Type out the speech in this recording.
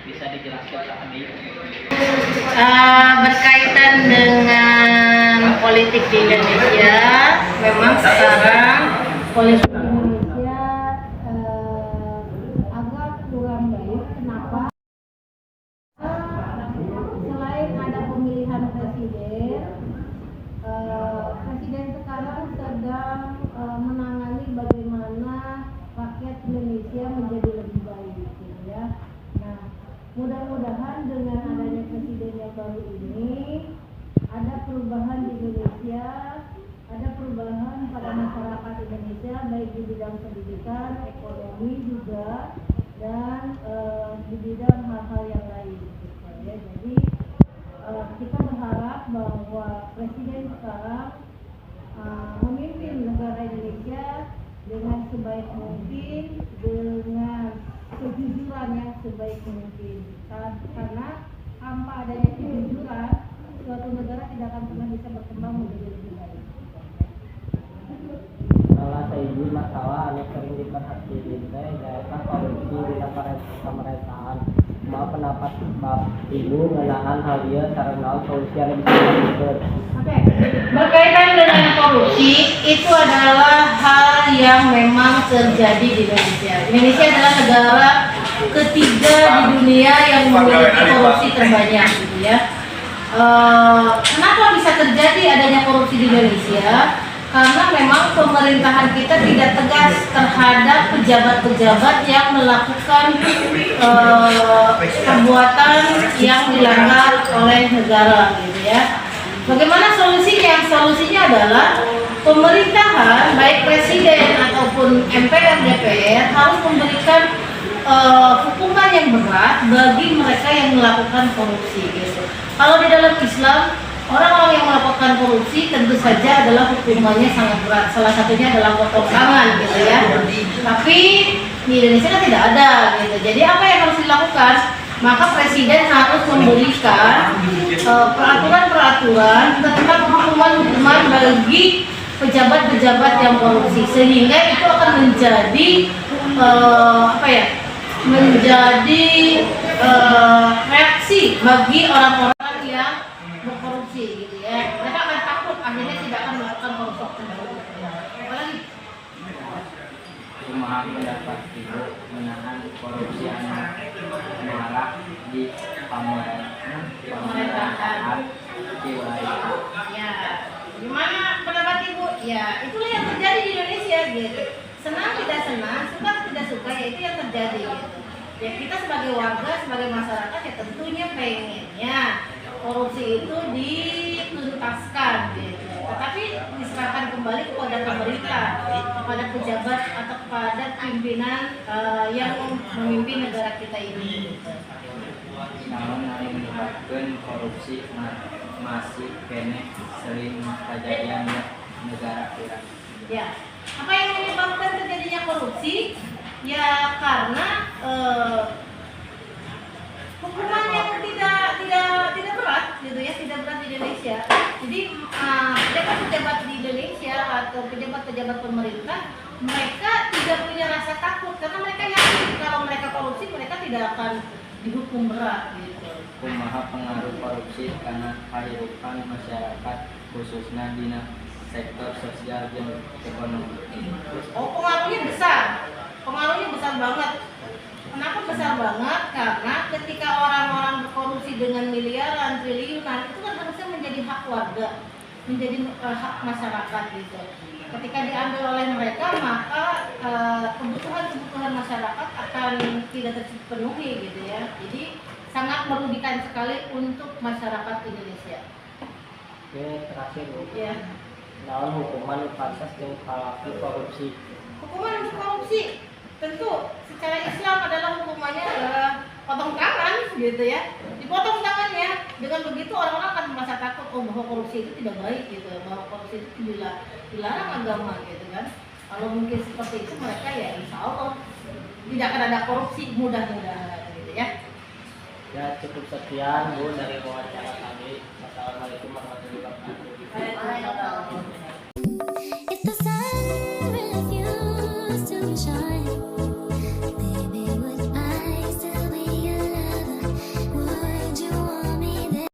Bisa dijelaskan Kak Adi? Berkaitan dengan politik di Indonesia, memang sekarang politik di Indonesia agak kurang baik. Kenapa? Selain ada pemilihan presiden, presiden sekarang sedang menangani bagaimana rakyat Indonesia menjadi lebih baik, gitu ya. Nah, mudah-mudahan dengan adanya presiden yang baru ini ada perubahan di Indonesia, ada perubahan pada masyarakat Indonesia baik di bidang pendidikan, ekonomi juga, dan di bidang hal-hal yang lain. Gitu ya. Jadi kita berharap bahwa presiden sekarang memimpin negara Indonesia dengan sebaik mungkin, dengan kejujuran yang sebaik mungkin. Karena tanpa adanya kejujuran, suatu negara tidak akan pernah bisa berkembang menjadi lebih baik. Salah satu masalah anu sering diperhatiin teh nyaeta korupsi di pemerintahan. Kumaha pendapat Ibu ngeunaan hal ieu sareng solusi anu bisa dilakukeun? Oke, berkaitan dengan korupsi itu adalah hal yang memang terjadi di Indonesia. Indonesia adalah negara ketiga di dunia yang memiliki korupsi terbanyak, gitu ya. Kenapa bisa terjadi adanya korupsi di Indonesia? Karena memang pemerintahan kita tidak tegas terhadap pejabat-pejabat yang melakukan perbuatan yang dilanggar oleh negara, gitu ya. Bagaimana solusinya? Solusinya adalah pemerintahan, baik presiden ataupun MPR, DPR harus memberikan hukuman yang berat bagi mereka yang melakukan korupsi, gitu. Kalau di dalam Islam, orang-orang yang melakukan korupsi tentu saja adalah hukumannya sangat berat. Salah satunya adalah potong tangan, gitu ya. Tapi di Indonesia kan tidak ada, gitu. Jadi apa yang harus dilakukan? Maka presiden harus memberikan peraturan-peraturan tentang hukuman-hukuman bagi pejabat-pejabat yang korupsi, sehingga itu akan menjadi menjadi reaksi bagi orang-orang yang berkorupsi, gitu ya. Mereka akan takut, akhirnya tidak akan melakukan korupsi kembali. Apalagi Kumaha pendapat Ibu menahan korupsi anu marak di pemerintahan di wilayah? ya, gimana pendapat Ibu? Ya, itulah yang terjadi di Indonesia, gitu. Senang tidak senang, suka tidak suka, ya itu yang terjadi, gitu. Ya kita sebagai warga, sebagai masyarakat ya tentunya pengennya korupsi itu dituntaskan, gitu. Tetapi diserahkan kembali kepada pemerintah, kepada pejabat atau kepada pimpinan yang memimpin negara kita ini, gitu. Namun anu menyebabkan korupsi masih kene sering kejadian negara kita. Ya, apa yang menyebabkan terjadinya korupsi? Ya karena hukuman yang tidak berat, gitu ya, tidak berat di Indonesia. Jadi pejabat-pejabat di Indonesia atau pejabat-pejabat pemerintah, mereka tidak punya rasa takut karena mereka yakin kalau mereka korupsi mereka tidak akan dihukum berat, gitu. Kumaha pengaruh korupsi karena kehidupan masyarakat khususnya di sektor sosial dan ekonomi? Oh, pengaruhnya besar banget. Kenapa besar banget? Karena ketika orang-orang berkorupsi dengan miliaran, triliunan, itu kan harusnya menjadi hak warga, menjadi hak masyarakat, gitu. Ketika diambil oleh mereka, maka kebutuhan-kebutuhan masyarakat akan tidak terpenuhi, gitu ya. Jadi sangat merugikan sekali untuk masyarakat Indonesia. Oke, terakhir Bu. Ya. Naon hukuman pantas yang pelaku korupsi? Hukuman untuk korupsi tentu secara Islam adalah hukumannya adalah potong tangan, gitu ya. Dipotong tangannya. Dengan begitu orang-orang akan merasa takut, oh bahwa korupsi itu tidak baik, gitu. Bahwa korupsi itu dilarang agama, gitu kan. Kalau mungkin seperti itu mereka ya insya Allah tidak akan ada korupsi, mudah-mudahan, gitu ya. Ya cukup sekian Bu dari wawancara kami. Wassalamualaikum warahmatullahi wabarakatuh. Waalaikumsalam. If the sun refused to shine